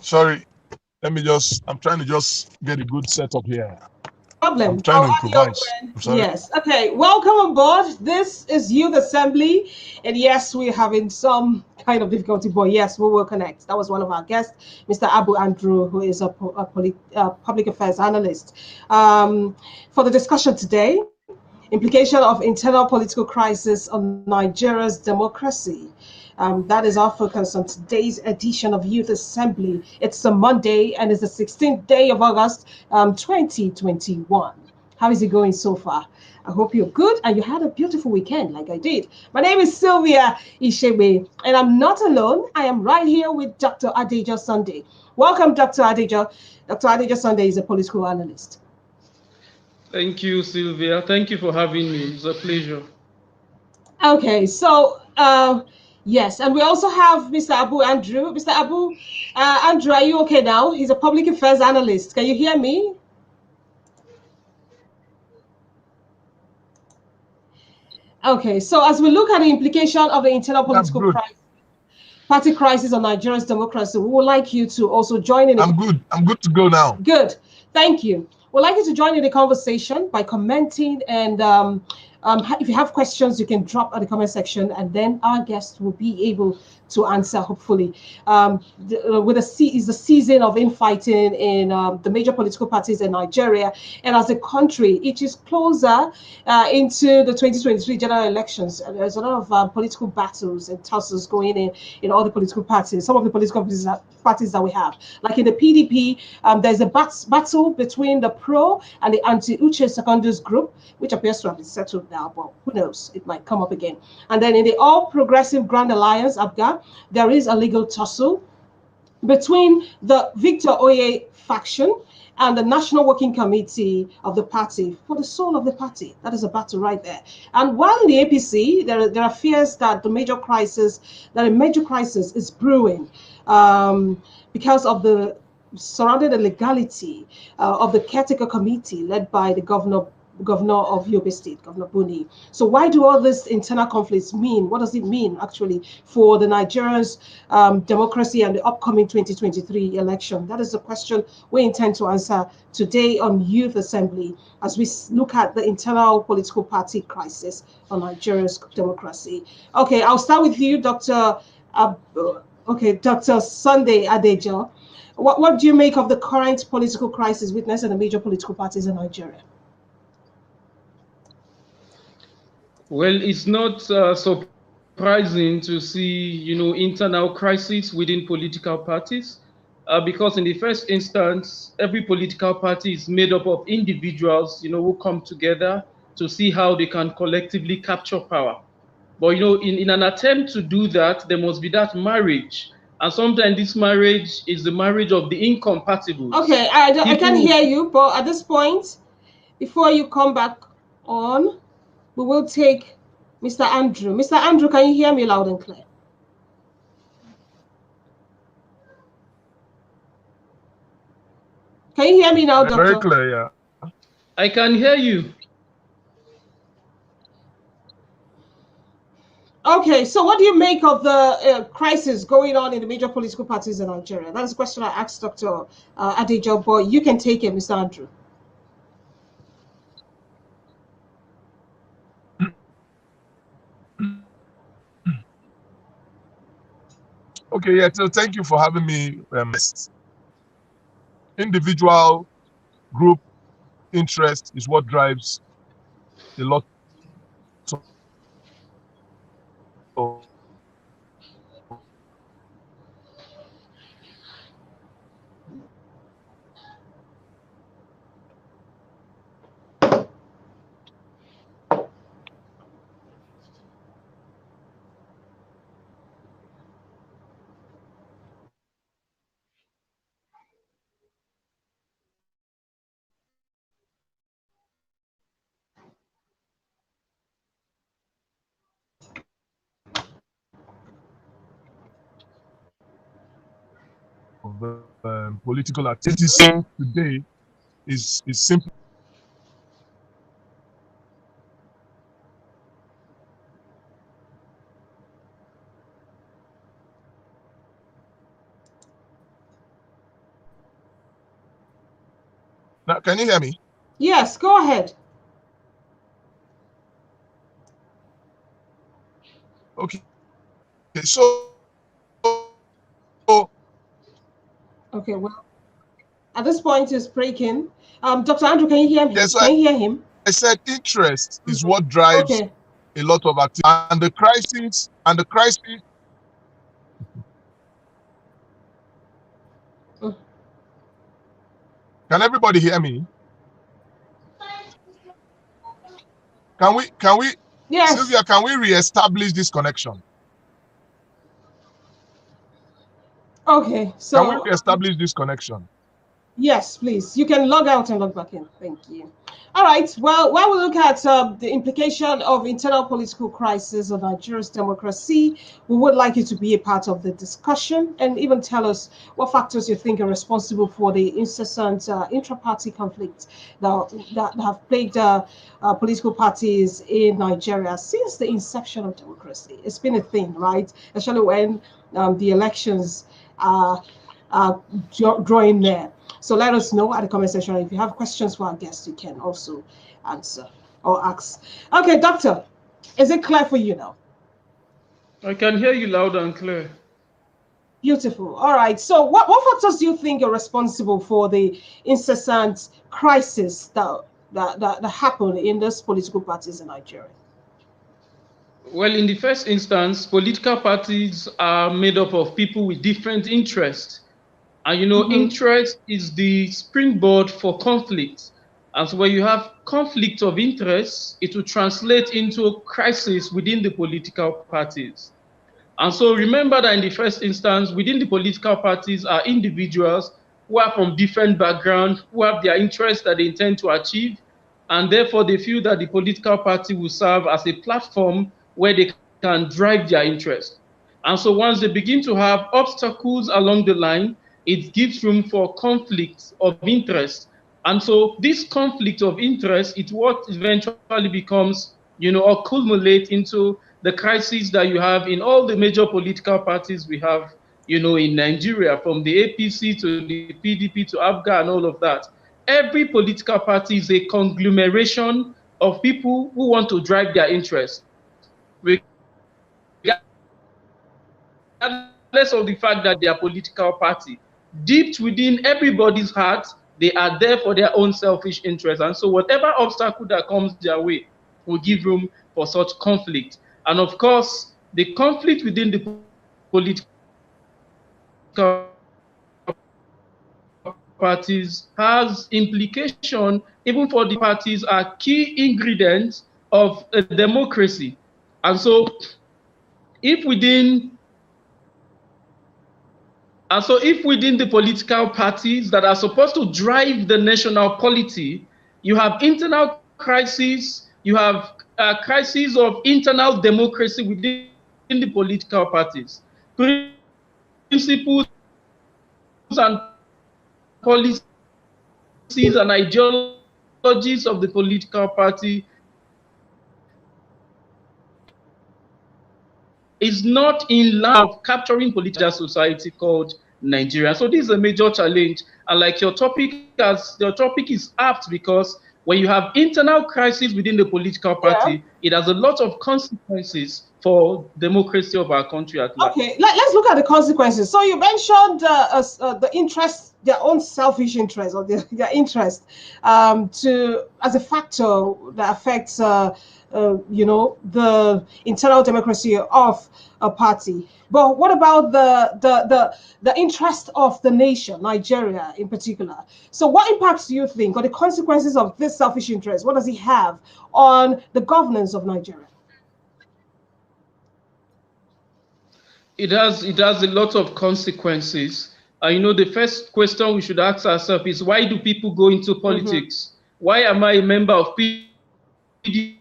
Sorry, I'm trying to just get a good setup here. I'm Problem. trying Our to audio improvise. went. I'm sorry. Yes. Okay. Welcome on board. This is Youth Assembly. And yes, we're having some kind of difficulty, but yes, we will connect. That was one of our guests, Mr. Abu Andrew, who is a public affairs analyst. For the discussion today, implication of internal political crisis on Nigeria's democracy. That is our focus on today's edition of Youth Assembly. It's a Monday and it's the 16th day of August, 2021. How is it going so far? I hope you're good and you had a beautiful weekend like I did. My name is Sylvia Ishebe and I'm not alone. I am right here with Dr. Adeja Sunday. Welcome, Dr. Adeja. Dr. Adeja Sunday is a political analyst. Thank you, Sylvia. Thank you for having me. It's a pleasure. Okay, so yes, and we also have Mr. Abu Andrew. Mr. Abu Andrew, are you okay now? He's a public affairs analyst. Can you hear me? Okay, so as we look at the implication of the internal I'm political good. party crisis on Nigeria's democracy, we would like you to also join in. I'm good. I'm good to go now. Good. Thank you. We'd like you to join in the conversation by commenting. And if you have questions, you can drop at the comment section, and then our guests will be able to answer, hopefully. Is the season of infighting in the major political parties in Nigeria. And as a country, it is closer into the 2023 general elections. And there's a lot of political battles and tussles going in all the political parties, some of the political parties that we have. Like in the PDP, there's a battle between the pro and the anti-Uche secondaries group, which appears to have been settled now, but who knows? It might come up again. And then in the All Progressive Grand Alliance, ABGA, there is a legal tussle between the Victor Oye faction and the National Working Committee of the party for the soul of the party. That is a battle right there. And while in the APC, there are fears that a major crisis is brewing because of the surrounding the legality of the caretaker committee led by the governor of Yobe State, Governor Buni. So why do all these internal conflicts mean? What does it mean actually for the Nigerians' democracy and the upcoming 2023 election? That is the question we intend to answer today on Youth Assembly as we look at the internal political party crisis on Nigeria's democracy. Okay, I'll start with you, Dr. Dr. Sunday Adejo. What do you make of the current political crisis witnessed in the major political parties in Nigeria? Well, it's not surprising to see, internal crisis within political parties, because in the first instance, every political party is made up of individuals, who come together to see how they can collectively capture power. But, in an attempt to do that, there must be that marriage. And sometimes this marriage is the marriage of the incompatibles. Okay, I can People, hear you, but at this point, before you come back on, we will take Mr. Andrew. Mr. Andrew, can you hear me loud and clear? Can you hear me now, Very Doctor? clear, yeah. I can hear you. Okay, so what do you make of the crisis going on in the major political parties in Nigeria? That's a question I asked Dr. Adejo, but you can take it, Mr. Andrew. Okay, yeah. So thank you for having me. Individual group interest is what drives a lot of political activity today is simply Now, can you hear me? Yes, go ahead. Okay. So Okay, well, at this point it's breaking. Dr. Andrew, can you hear him? yes, Can you hear him? I said interest is Mhm. what drives Okay. a lot of activity, and the crisis Mm. Can everybody hear me? Can we Yes. Sylvia, can we reestablish this connection? Okay. Can we So reestablish this connection? yes, please. You can log out and log back in. Thank you. All right. Well, while we look at the implication of internal political crisis of Nigeria's democracy, we would like you to be a part of the discussion and even tell us what factors you think are responsible for the incessant intra-party conflicts that have plagued political parties in Nigeria since the inception of democracy. It's been a thing, right? Especially when the elections are drawing near. So let us know at the comment section. If you have questions for our guests, you can also answer or ask. Okay, doctor, is it clear for you now? I can hear you loud and clear. Beautiful. All right. So what factors do you think are responsible for the incessant crisis that happen in those political parties in Nigeria? Well, in the first instance, political parties are made up of people with different interests. And Mm-hmm. interest is the springboard for conflict. And so when you have conflict of interest, it will translate into a crisis within the political parties. And so remember that in the first instance, within the political parties are individuals who are from different backgrounds, who have their interests that they intend to achieve, and therefore they feel that the political party will serve as a platform where they can drive their interest. And so once they begin to have obstacles along the line, it gives room for conflicts of interest. And so this conflict of interest is what eventually becomes, or culminate into the crisis that you have in all the major political parties we have, in Nigeria, from the APC to the PDP to ABGA and all of that. Every political party is a conglomeration of people who want to drive their interests, regardless of the fact that they are political party. Deep within everybody's heart, they are there for their own selfish interests. And so whatever obstacle that comes their way will give room for such conflict. And of course, the conflict within the political parties has implication even for the parties are key ingredients of a democracy. And so if within if within the political parties that are supposed to drive the national polity, you have internal crises, you have a crisis of internal democracy within the political parties. Principles and policies and ideologies of the political party is not in line of capturing political society called Nigeria. So this is a major challenge. And like your topic is apt because when you have internal crisis within the political Yeah. party, it has a lot of consequences for democracy of our country at large. Okay, let's look at the consequences. So you mentioned the interest, their own selfish interest or their interest to as a factor that affects the internal democracy of a party. But what about the interest of the nation, Nigeria in particular? So what impacts do you think, or the consequences of this selfish interest? What does it have on the governance of Nigeria? It has a lot of consequences. The first question we should ask ourselves is, why do people go into Mm-hmm. politics? Why am I a member of PDP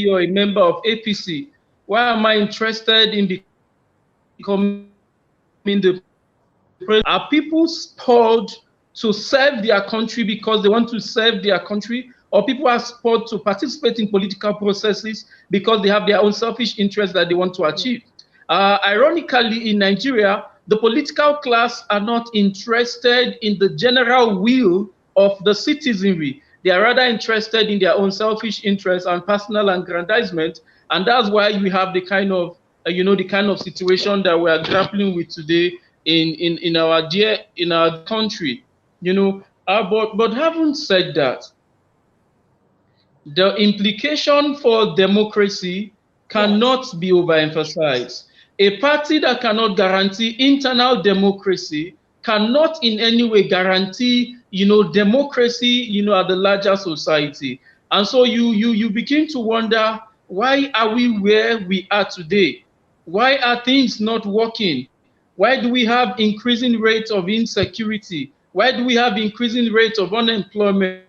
or a member of APC? Why am I interested in becoming the president? Are people spurred to serve their country because they want to serve their country? Or people are spurred to participate in political processes because they have their own selfish interests that they want to achieve? Ironically, in Nigeria, the political class are not interested in the general will of the citizenry. They are rather interested in their own selfish interests and personal aggrandizement, and that's why we have the kind of the kind of situation that we are grappling with today in our country. But having said that, the implication for democracy cannot be overemphasized. A party that cannot guarantee internal democracy cannot in any way guarantee, democracy, at the larger society. And so you begin to wonder, why are we where we are today? Why are things not working? Why do we have increasing rates of insecurity? Why do we have increasing rates of unemployment?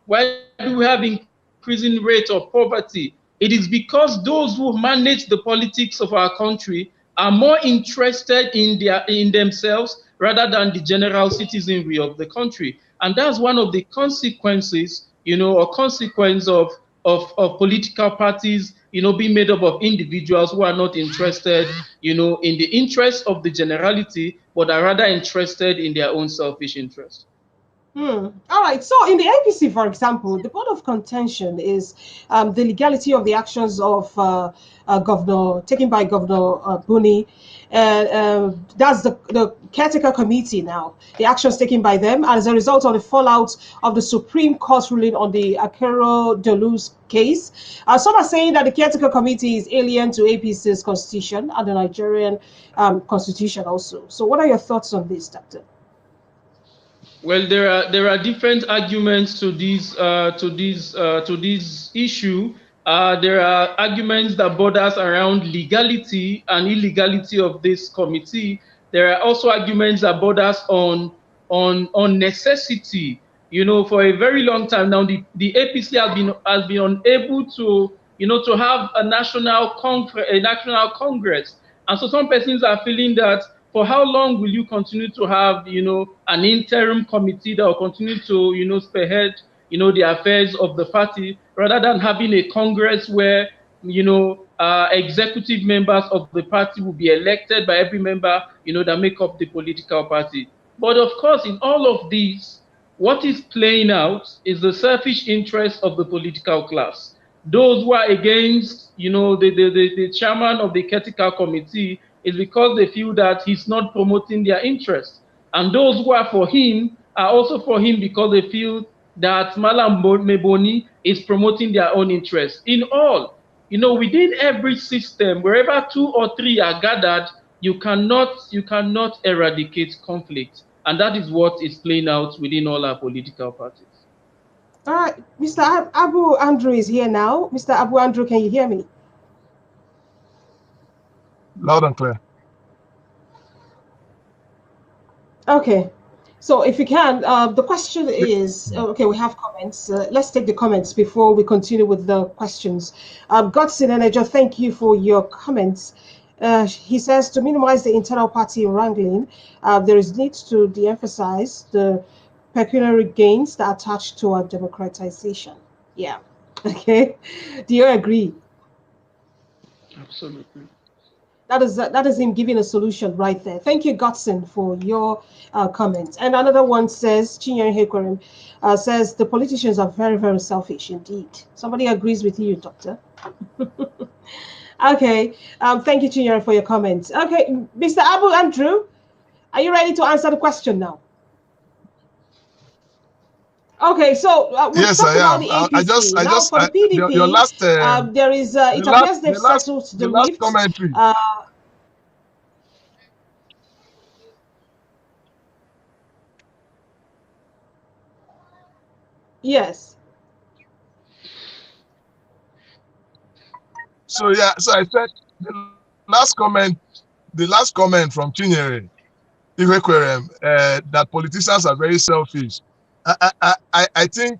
Why do we have increasing rate of poverty? It is because those who manage the politics of our country are more interested in themselves rather than the general citizenry of the country. And that's one of the consequences, or consequence of political parties, being made up of individuals who are not interested, in the interest of the generality, but are rather interested in their own selfish interest. All right. So in the APC, for example, the point of contention is the legality of the actions of taken by Governor Buni. That's the caretaker committee now. The actions taken by them as a result of the fallout of the Supreme Court ruling on the Akero Deluz case. Some are saying that the caretaker committee is alien to APC's constitution and the Nigerian constitution also. So what are your thoughts on this, Doctor? Well, there are different arguments to this issue. There are arguments that borders around legality and illegality of this committee. There are also arguments that borders on necessity. For a very long time now, the APC has been unable to to have a national congress, and so some persons are feeling that, for how long will you continue to have, an interim committee that will continue to, spearhead, the affairs of the party, rather than having a Congress where, executive members of the party will be elected by every member, that make up the political party. But of course, in all of these, what is playing out is the selfish interest of the political class. Those who are against, the chairman of the caretaker committee is because they feel that he's not promoting their interests. And those who are for him are also for him because they feel that Malam Meboni is promoting their own interests. In all, within every system, wherever 2 or 3 are gathered, you cannot eradicate conflict. And that is what is playing out within all our political parties. All right, Mr. Abu Andrew is here now. Mr. Abu Andrew, can you hear me? Loud and clear. Okay, so if you can, the question is, okay, we have comments. Let's take the comments before we continue with the questions. Godson Enejo, thank you for your comments. He says, to minimize the internal party wrangling, there is need to de-emphasize the pecuniary gains that are attached to our democratization. Yeah, okay. Do you agree? Absolutely. That is him giving a solution right there. Thank you, Godson, for your comment. And another one says, Chinyere Hekwerim says, the politicians are very, very selfish indeed. Somebody agrees with you, Doctor. Okay. Thank you, Chinyere, for your comments. Okay, Mr. Abu Andrew, are you ready to answer the question now? Okay, so yes, I am. I just for the PDP, your last there is it appears they've settled the rift. Commentary. Yes. So yeah, so I said the last comment from Chinyere Ihekwerem, that politicians are very selfish. I think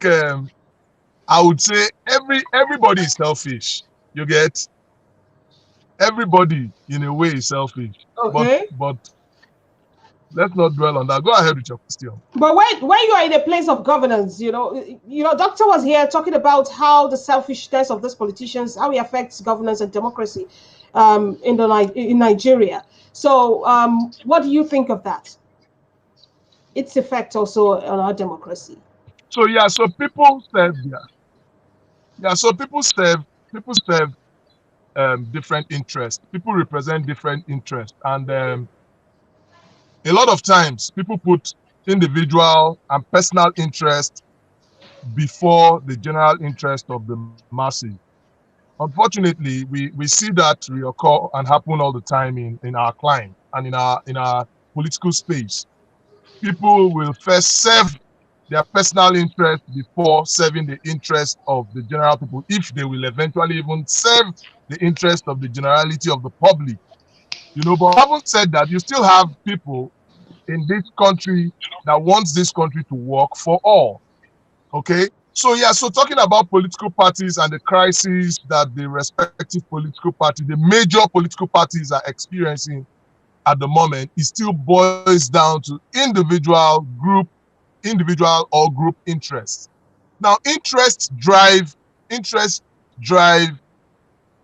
I would say everybody is selfish. You get, everybody in a way is selfish. Okay. But let's not dwell on that. Go ahead with your question. But when you are in a place of governance, Doctor was here talking about how the selfishness of these politicians, how it affects governance and democracy in Nigeria. So what do you think of that? its effect also on our democracy. So yeah, so people serve, so people serve different interests. People represent different interests, and a lot of times people put individual and personal interest before the general interest of the masses. Unfortunately, we see that reoccur and happen all the time in our climate and in our political space. People will first serve their personal interest before serving the interest of the general people, if they will eventually even serve the interest of the generality of the public. But having said that, you still have people in this country that wants this country to work for all. Okay? So yeah, so talking about political parties and the crisis that the respective political party, the major political parties are experiencing at the moment, it still boils down to individual or group interests. Now, interests drive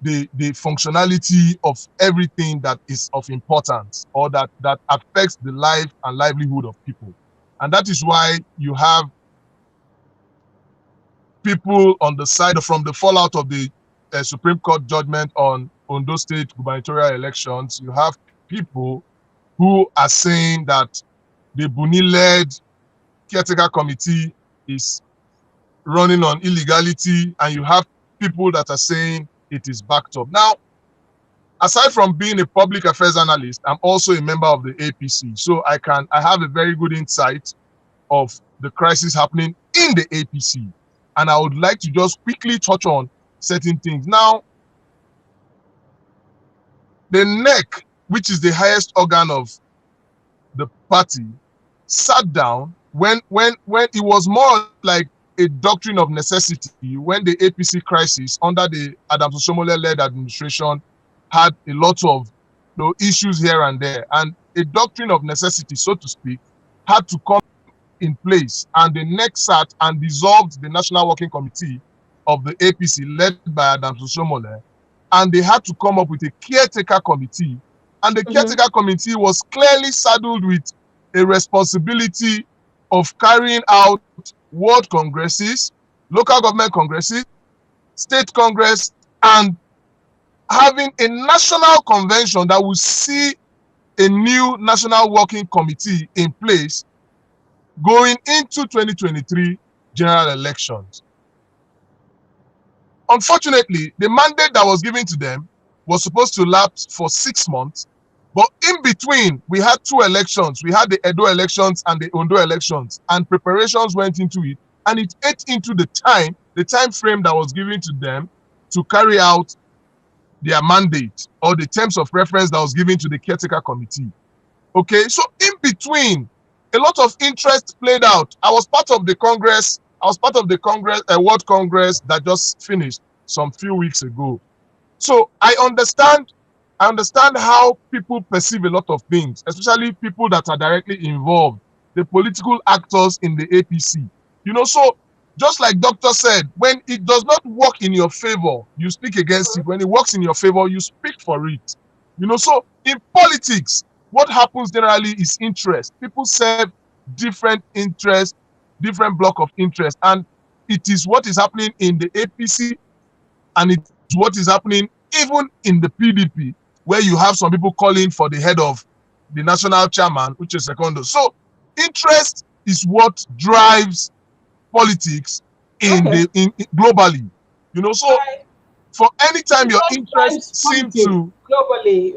the functionality of everything that is of importance or that affects the life and livelihood of people. And that is why you have people on the side from the fallout of the Supreme Court judgment on Ondo State gubernatorial elections. You have people who are saying that the Buni-led caretaker committee is running on illegality, and you have people that are saying it is backed up. Now, aside from being a public affairs analyst, I'm also a member of the APC, so I have a very good insight of the crisis happening in the APC, and I would like to just quickly touch on certain things. Now, the NEC, which is the highest organ of the party, sat down when it was more like a doctrine of necessity, when the APC crisis under the Adams Oshiomhole-led administration had a lot of issues here and there, and a doctrine of necessity, so to speak, had to come in place, and the NEC sat and dissolved the National Working Committee of the APC led by Adams Oshiomhole, and they had to come up with a caretaker committee, and the caretaker committee was clearly saddled with a responsibility of carrying out world congresses, local government congresses, state congress, and having a national convention that will see a new national working committee in place going into 2023 general elections. Unfortunately, the mandate that was given to them was supposed to lapse for 6 months, but in between, we had 2 elections. We had the Edo elections and the Ondo elections, and preparations went into it, and it ate into the time frame that was given to them to carry out their mandate or the terms of reference that was given to the caretaker committee. Okay, so in between, a lot of interest played out. I was part of the Congress. World Congress that just finished some few weeks ago. So I understand how people perceive a lot of things, especially people that are directly involved, the political actors in the APC. So just like Doctor said, when it does not work in your favor, you speak against it. When it works in your favor, you speak for it. So in politics, what happens generally is interest. People serve different interests, different block of interest, and it is what is happening in the APC, and it's what is happening even in the PDP, where you have some people calling for the head of the national chairman, which is Secondo. So interest is what drives politics globally. So for any time your interest seems to globally.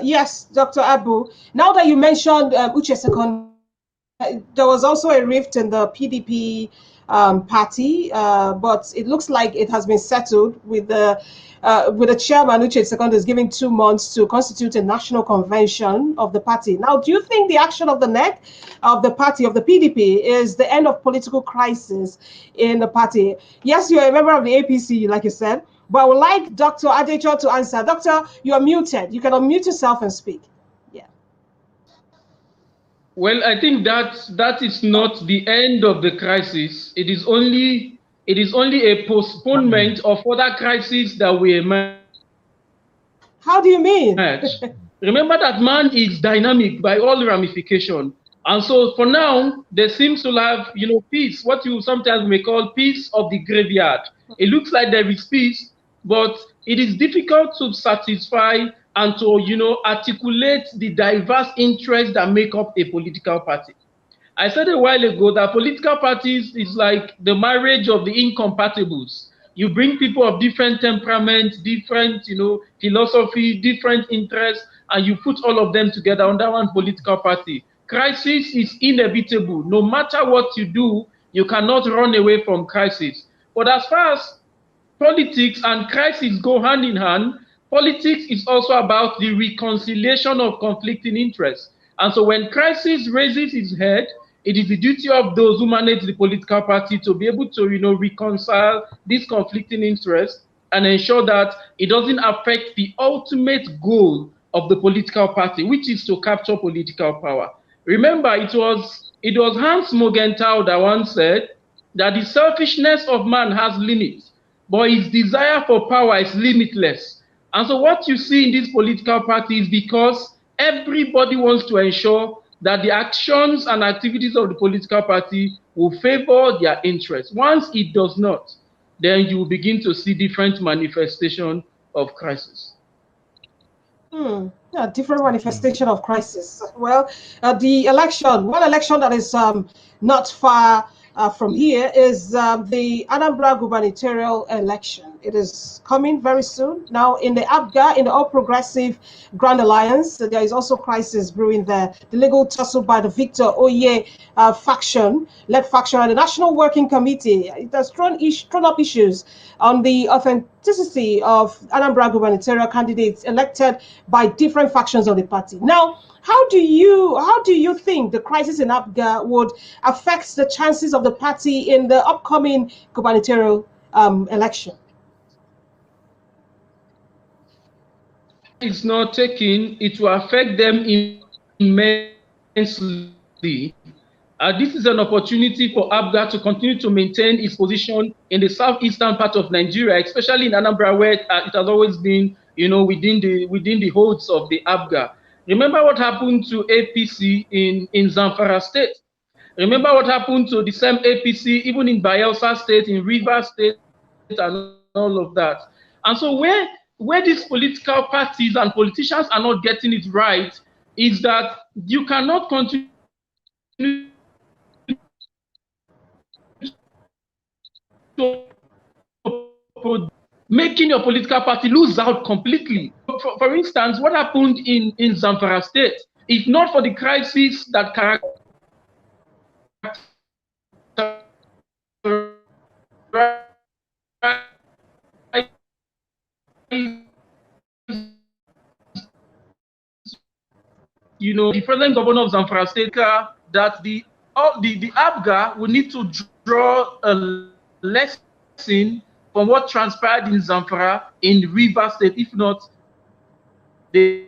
Yes, Dr. Abu. Now that you mentioned Uche Secondo, there was also a rift in the PDP party, but it looks like it has been settled with the chairman, Uche Secondo, is giving 2 months to constitute a national convention of the party. Now, do you think the action of the NEC, of the party, of the PDP, is the end of political crisis in the party? Yes, you're a member of the APC, like you said, but I would like Dr. Adecho to answer. Doctor, you are muted. You can unmute yourself and speak. Well, I think that is not the end of the crisis. It is only a postponement of other crises that we emerge. How do you mean? Remember that man is dynamic by all ramifications. And so for now, there seems to have, peace, what you sometimes may call peace of the graveyard. It looks like there is peace, but it is difficult to satisfy and to, articulate the diverse interests that make up a political party. I said a while ago that political parties is like the marriage of the incompatibles. You bring people of different temperaments, different, philosophy, different interests, and you put all of them together under one political party. Crisis is inevitable. No matter what you do, you cannot run away from crisis. But as far as politics and crisis go hand in hand, politics is also about the reconciliation of conflicting interests. And so when crisis raises its head, it is the duty of those who manage the political party to be able to, reconcile these conflicting interests and ensure that it doesn't affect the ultimate goal of the political party, which is to capture political power. Remember, it was Hans Morgenthau that once said that the selfishness of man has limits, but his desire for power is limitless. And so what you see in this political party is because everybody wants to ensure that the actions and activities of the political party will favor their interests. Once it does not, then you will begin to see different manifestation of crisis. Yeah, different manifestation of crisis. Well, the election, one election that is not far from here is the Anambra Gubernatorial election. It is coming very soon. Now, in the APGA, in the All Progressive Grand Alliance, there is also crisis brewing there. The legal tussle by the Victor Oye led faction, and the National Working Committee. It has thrown up issues on the authenticity of Anambra gubernatorial candidates elected by different factions of the party. Now, how do you think the crisis in APGA would affect the chances of the party in the upcoming gubernatorial election? It's not taken, it will affect them immensely. This is an opportunity for APGA to continue to maintain its position in the southeastern part of Nigeria, especially in Anambra, where it has always been, within the holds of the APGA. Remember what happened to APC in Zamfara State. Remember what happened to the same APC even in Bayelsa State, in Rivers State, and all of that. And so where these political parties and politicians are not getting it right is that you cannot continue making your political party lose out completely. For instance, what happened in Zamfara State, if not for the crisis that characterized the present governor of Zamfara State, that the APGA will need to draw a lesson from what transpired in Zamfara in Rivers State. If not, they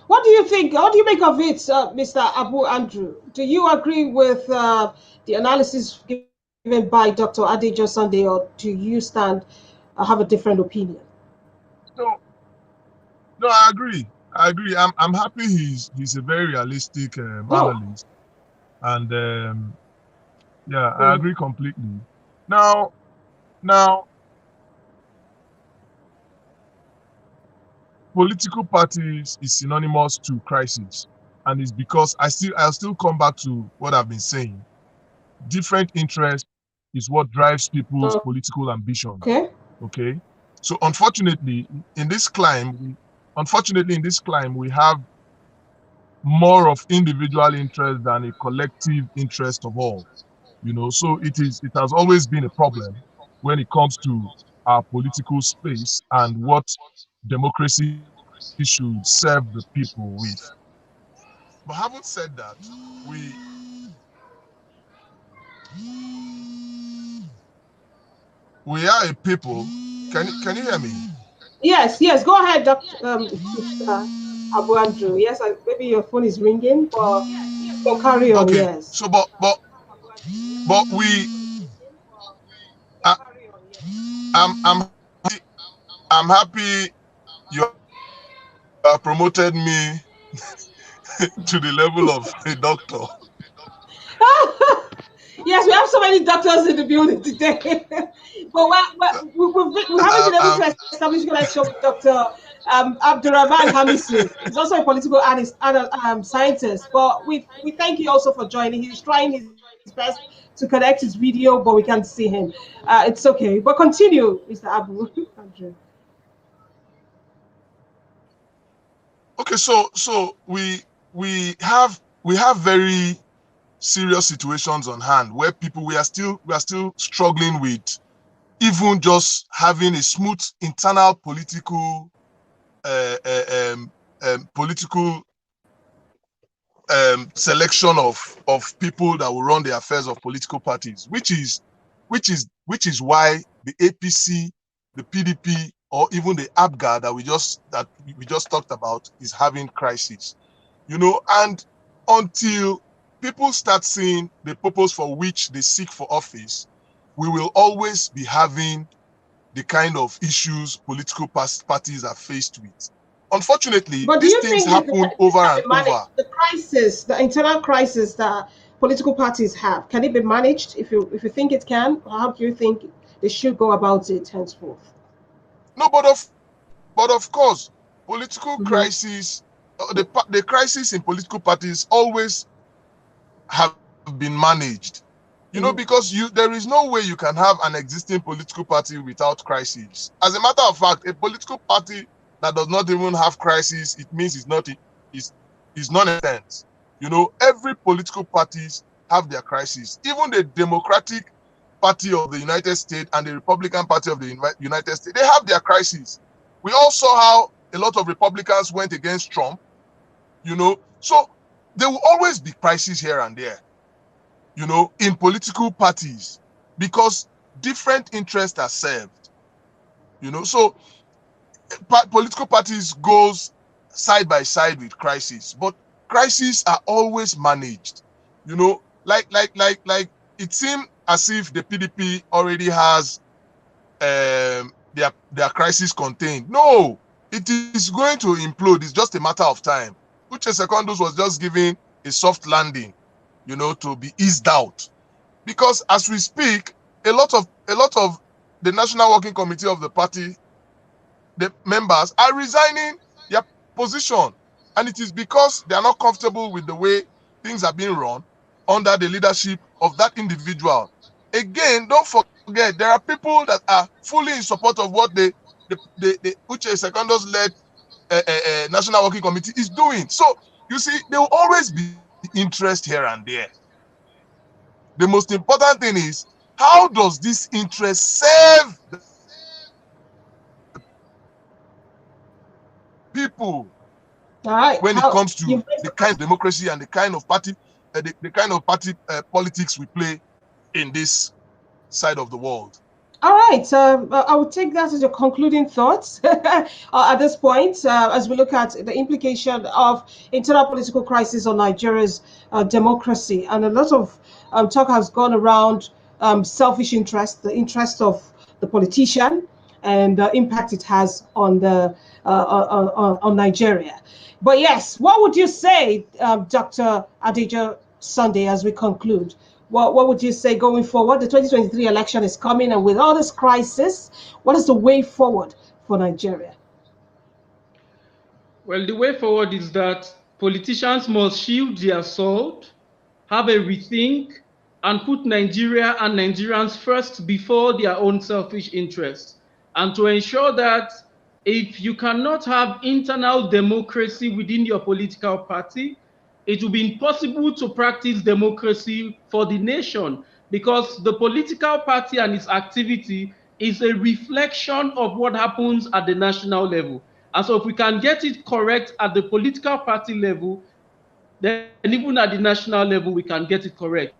What do you think? What do you make of it, Mr. Abu Andrew? Do you agree with the analysis given by Dr. Adejo Sunday, or do you have a different opinion? No, I agree. I'm happy he's a very realistic analyst, and yeah, I agree completely. Now, political parties is synonymous to crisis, and it's because I'll still come back to what I've been saying. Different interest is what drives people's political ambition. Okay. So unfortunately, in this climb, we have more of individual interest than a collective interest of all. So it has always been a problem when it comes to our political space and what democracy should serve the people with. But having said that, we are a people. Can you hear me? Yes. Go ahead, Dr. Abu Andrew. Yes, maybe your phone is ringing, but you can carry on. Okay. Yes. So, but I, I'm I'm happy you have promoted me to the level of a doctor. Yes, we have so many doctors in the building today, but we haven't I, been able I, to establish connection with Dr. Abdurrahman Hamisu. He's also a political scientist, but we thank you also for joining. He's trying his best to connect his video, but we can't see him. It's okay, but continue, Mr. Abu Andrew. okay, so we have very serious situations on hand where we are still struggling with even just having a smooth internal uh, uh, um, political selection of people that will run the affairs of political parties, which is why the APC, the PDP, or even the ABGA that we just talked about is having crisis. And until people start seeing the purpose for which they seek for office, we will always be having the kind of issues political parties are faced with. Unfortunately, But do these you things think happen this over can and be managed? over. The crisis, the internal crisis that political parties have, can it be managed? If you think it can, how do you think they should go about it henceforth? No, but of course, political Mm-hmm. crisis, the crisis in political parties always have been managed. Mm-hmm. Because there is no way you can have an existing political party without crisis. As a matter of fact, a political party that does not even have crisis, it means is non-existent. Every political parties have their crisis. Even the Democratic Party of the United States and the Republican Party of the United States, they have their crisis. We all saw how a lot of Republicans went against Trump. So there will always be crises here and there, in political parties, because different interests are served. So political parties goes side by side with crisis, but crises are always managed. Like it seemed as if the PDP already has their crisis contained. No, it is going to implode. It's just a matter of time. Uche Secondus was just given a soft landing, to be eased out. Because as we speak, a lot of the National Working Committee of the party, the members are resigning their position. And it is because they are not comfortable with the way things are being run under the leadership of that individual. Again, don't forget, there are people that are fully in support of what the Uche Secondus led National Working Committee is doing. So, you see, there will always be interest here and there. The most important thing is, how does this interest serve the people All right. when it How comes to you the kind of democracy and the kind of party politics we play in this side of the world? All right. I would take that as your concluding thoughts at this point, as we look at the implication of internal political crisis on Nigeria's democracy. And a lot of talk has gone around selfish interest, the interest of the politician, and the impact it has on the on Nigeria. But yes, what would you say, Dr. Adija Sunday, as we conclude? What would you say going forward? The 2023 election is coming, and with all this crisis, what is the way forward for Nigeria? Well, the way forward is that politicians must shield their sword, have a rethink, and put Nigeria and Nigerians first before their own selfish interests. And to ensure that if you cannot have internal democracy within your political party, it will be impossible to practice democracy for the nation, because the political party and its activity is a reflection of what happens at the national level. And so if we can get it correct at the political party level, then even at the national level, we can get it correct.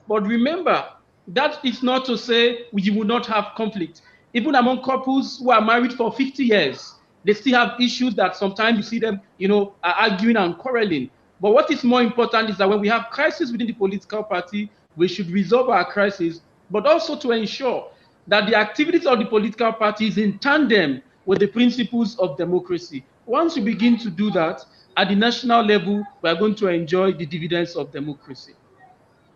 But remember, that is not to say we will not have conflict. Even among couples who are married for 50 years, They still have issues that sometimes you see them, are arguing and quarreling. But what is more important is that when we have crisis within the political party, we should resolve our crisis, but also to ensure that the activities of the political party is in tandem with the principles of democracy. Once we begin to do that, at the national level, we are going to enjoy the dividends of democracy.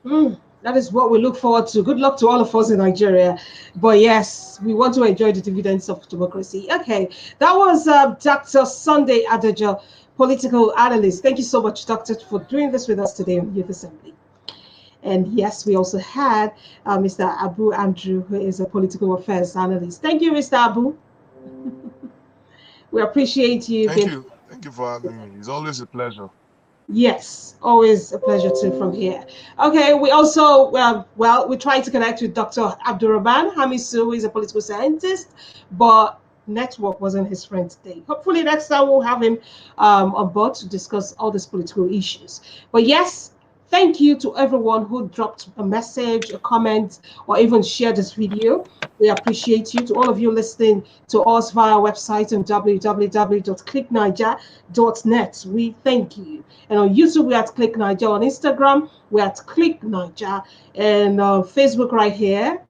That is what we look forward to. Good luck to all of us in Nigeria. But yes, we want to enjoy the dividends of democracy. Okay, that was Dr. Sunday Adejo, political analyst. Thank you so much, Doctor, for doing this with us today on Youth Assembly. And yes, we also had Mr. Abu Andrew, who is a political affairs analyst. Thank you, Mr. Abu. We appreciate you. Thank you. Thank you for having me. It's always a pleasure. Yes, always a pleasure too from here. Okay, we also, we tried to connect with Dr. Abdurrahman Hamisu, who is a political scientist, but network wasn't his friend today. Hopefully next time we'll have him on board to discuss all these political issues. But yes, thank you to everyone who dropped a message, a comment, or even shared this video. We appreciate you. To all of you listening to us via our website on www.clickniger.net, we thank you. And on YouTube, we're at Click Niger. On Instagram, we're at Click Niger. And on Facebook right here,